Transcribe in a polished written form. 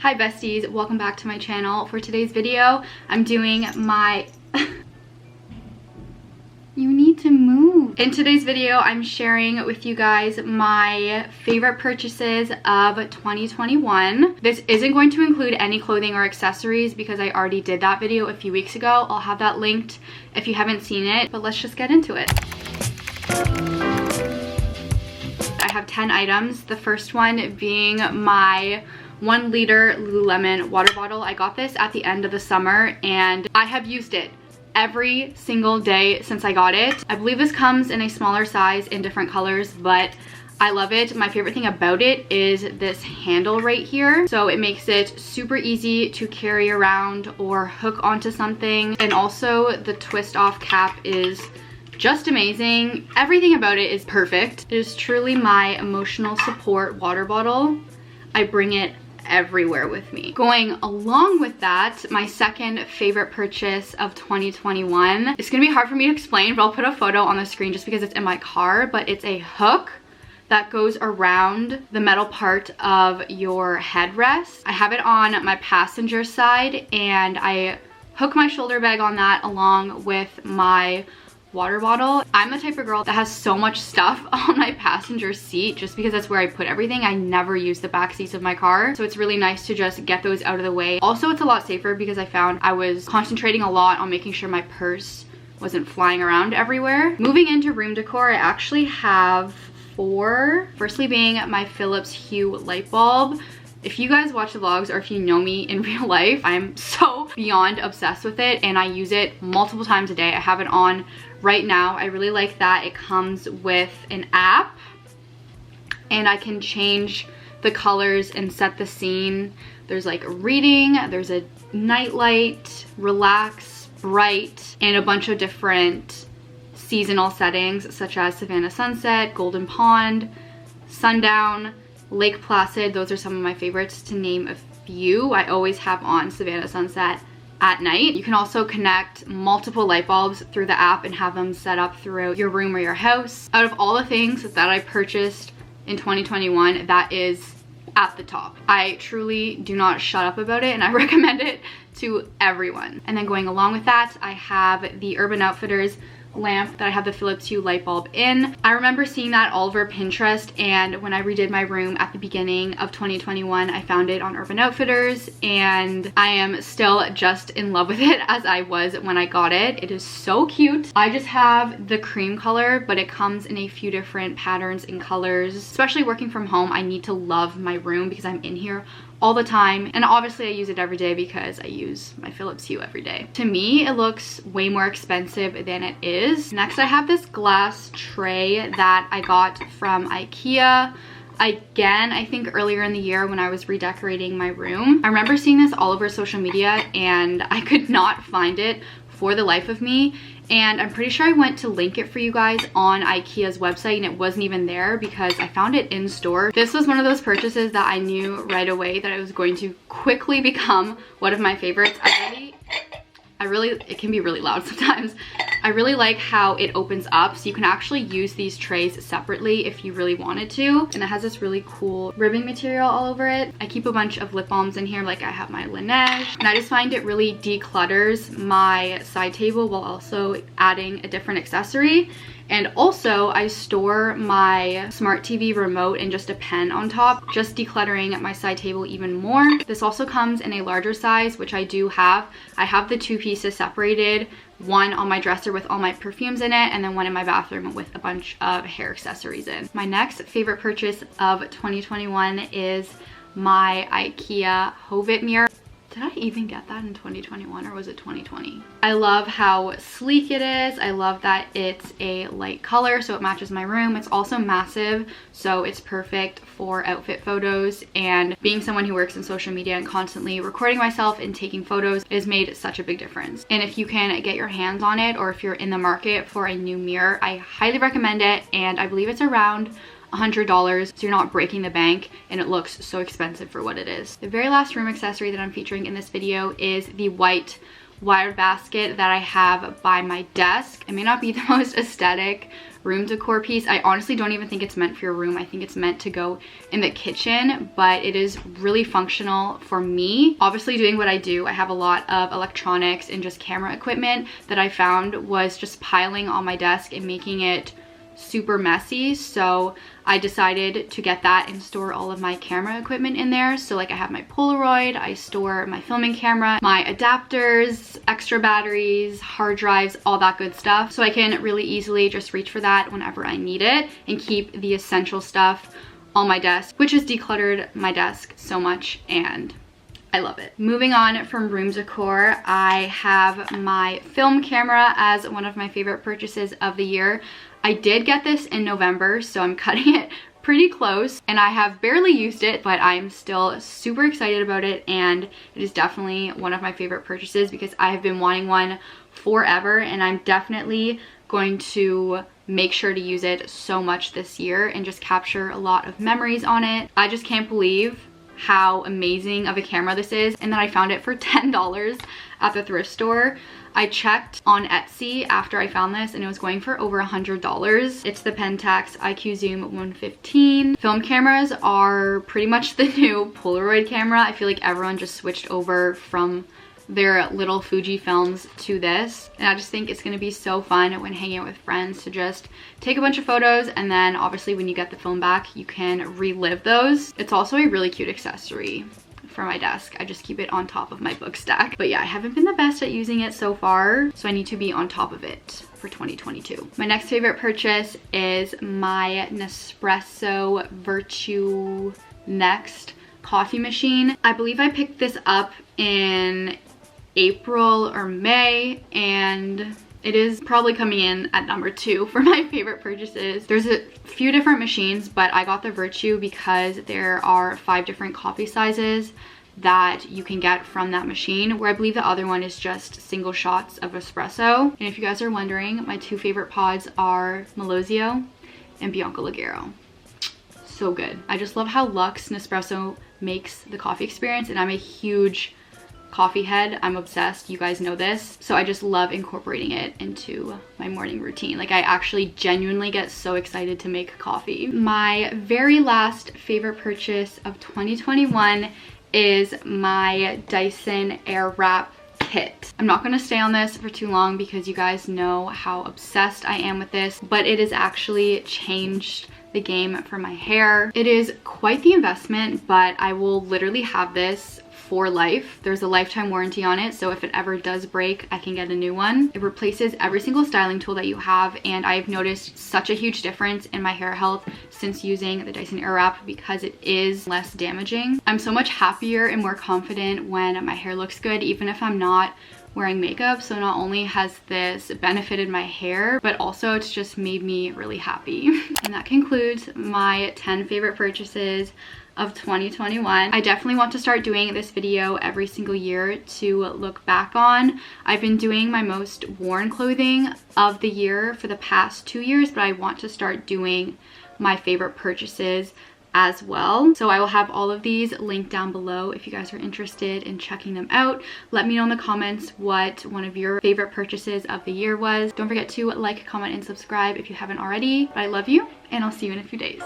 Hi besties, welcome back to my channel. For today's video, I'm doing my... You need to move. In today's video, I'm sharing with you guys my favorite purchases of 2021. This isn't going to include any clothing or accessories because I already did that video a few weeks ago. I'll have that linked if you haven't seen it, but let's just get into it. I have 10 items. The first one being my 1 liter Lululemon water bottle. I got this at the end of the summer and I have used it every single day since I got it. I believe this comes in a smaller size in different colors, but I love it. My favorite thing about it is this handle right here. So it makes it super easy to carry around or hook onto something. And also the twist off cap is just amazing. Everything about it is perfect. It is truly my emotional support water bottle. I bring it everywhere with me. Going along with that, my second favorite purchase of 2021. It's gonna be hard for me to explain, but I'll put a photo on the screen just because it's in my car, but it's a hook that goes around the metal part of your headrest. I have it on my passenger side and I hook my shoulder bag on that along with my water bottle. I'm the type of girl that has so much stuff on my passenger seat just because that's where I put everything. I never use the back seats of my car, so it's really nice to just get those out of the way. Also, it's a lot safer because I found I was concentrating a lot on making sure my purse wasn't flying around everywhere. Moving into room decor, I actually have 4. Firstly being my Philips Hue light bulb. If you guys watch the vlogs or if you know me in real life, I'm so beyond obsessed with it and I use it multiple times a day. I have it on right now. I really like that it comes with an app and I can change the colors and set the scene. There's like reading, there's a night light, relax, bright, and a bunch of different seasonal settings such as Savannah Sunset, Golden Pond, Sundown, Lake Placid. Those are some of my favorites to name a few. I always have on Savannah Sunset at night. You can also connect multiple light bulbs through the app and have them set up throughout your room or your house. Out of all the things that I purchased in 2021, that is at the top. I truly do not shut up about it and I recommend it to everyone. And then going along with that, I have the Urban Outfitters lamp that I have the Philips Hue light bulb in. I remember seeing that all over Pinterest, and when I redid my room at the beginning of 2021, I found it on Urban Outfitters and I am still just in love with it as I was when I got it. It is so cute. I just have the cream color, but it comes in a few different patterns and colors. Especially working from home, I need to love my room because I'm in here all the time, and obviously I use it every day because I use my Philips Hue every day. To me, it looks way more expensive than it is. Next, I have this glass tray that I got from IKEA. Again, I think earlier in the year when I was redecorating my room. I remember seeing this all over social media and I could not find it for the life of me. And I'm pretty sure I went to link it for you guys on IKEA's website and it wasn't even there because I found it in store. This was one of those purchases that I knew right away that it was going to quickly become one of my favorites. It can be really loud sometimes. I really like how it opens up so you can actually use these trays separately if you really wanted to. And it has this really cool ribbing material all over it. I keep a bunch of lip balms in here, like I have my Laneige. And I just find it really declutters my side table while also adding a different accessory. And also I store my smart TV remote and just a pen on top, just decluttering my side table even more. This also comes in a larger size, which I do have. I have the 2 pieces separated, one on my dresser with all my perfumes in it, and then one in my bathroom with a bunch of hair accessories in. My next favorite purchase of 2021 is my IKEA Hovet mirror. Did I even get that in 2021 or was it 2020? I love how sleek it is. I love that it's a light color so it matches my room. It's also massive, so it's perfect for outfit photos, and being someone who works in social media and constantly recording myself and taking photos has made such a big difference. And if you can get your hands on it, or if you're in the market for a new mirror, I highly recommend it. And I believe it's around $100, so you're not breaking the bank and it looks so expensive for what it is. The very last room accessory that I'm featuring in this video is the white wire basket that I have by my desk. It may not be the most aesthetic room decor piece. I honestly don't even think it's meant for your room. I think it's meant to go in the kitchen, but it is really functional for me. Obviously doing what I do, I have a lot of electronics and just camera equipment that I found was just piling on my desk and making it super messy. So I decided to get that and store all of my camera equipment in there. So like I have my Polaroid, I store my filming camera, my adapters, extra batteries, hard drives, all that good stuff. So I can really easily just reach for that whenever I need it and keep the essential stuff on my desk, which has decluttered my desk so much and I love it. Moving on from room decor, I have my film camera as one of my favorite purchases of the year. I did get this in November, so I'm cutting it pretty close and I have barely used it, but I'm still super excited about it and it is definitely one of my favorite purchases because I have been wanting one forever and I'm definitely going to make sure to use it so much this year and just capture a lot of memories on it. I just can't believe how amazing of a camera this is and that I found it for $10 at the thrift store. I checked on Etsy after I found this and it was going for over $100. It's the Pentax IQ Zoom 115. Film cameras are pretty much the new Polaroid camera. I feel like everyone just switched over from their little Fuji films to this, and I just think it's going to be so fun when hanging out with friends to just take a bunch of photos, and then obviously when you get the film back you can relive those. It's also a really cute accessory for my desk. I just keep it on top of my book stack. But yeah, I haven't been the best at using it so far, so I need to be on top of it for 2022. My next favorite purchase is my Nespresso Virtue Next coffee machine. I believe I picked this up in April or May and it is probably coming in at number 2 for my favorite purchases. There's a few different machines, but I got the Virtue because there are 5 different coffee sizes that you can get from that machine, where I believe the other one is just single shots of espresso. And if you guys are wondering, my 2 favorite pods are Melozio and Bianco Leggero. So good. I just love how luxe Nespresso makes the coffee experience, and I'm a huge coffee head. I'm obsessed, you guys know this, so I just love incorporating it into my morning routine. Like I actually genuinely get so excited to make coffee. My very last favorite purchase of 2021 is my Dyson Airwrap kit. I'm not going to stay on this for too long because you guys know how obsessed I am with this, but it has actually changed the game for my hair. It is quite the investment, but I will literally have this for life. There's a lifetime warranty on it, so if it ever does break, I can get a new one. It replaces every single styling tool that you have, and I've noticed such a huge difference in my hair health since using the Dyson Airwrap because it is less damaging. I'm so much happier and more confident when my hair looks good, even if I'm not wearing makeup. So not only has this benefited my hair, but also it's just made me really happy. And that concludes my 10 favorite purchases of 2021. I definitely want to start doing this video every single year to look back on. I've been doing my most worn clothing of the year for the past 2 years, but I want to start doing my favorite purchases as well. So I will have all of these linked down below if you guys are interested in checking them out. Let me know in the comments what one of your favorite purchases of the year was. Don't forget to like, comment, and subscribe if you haven't already. But I love you, and I'll see you in a few days.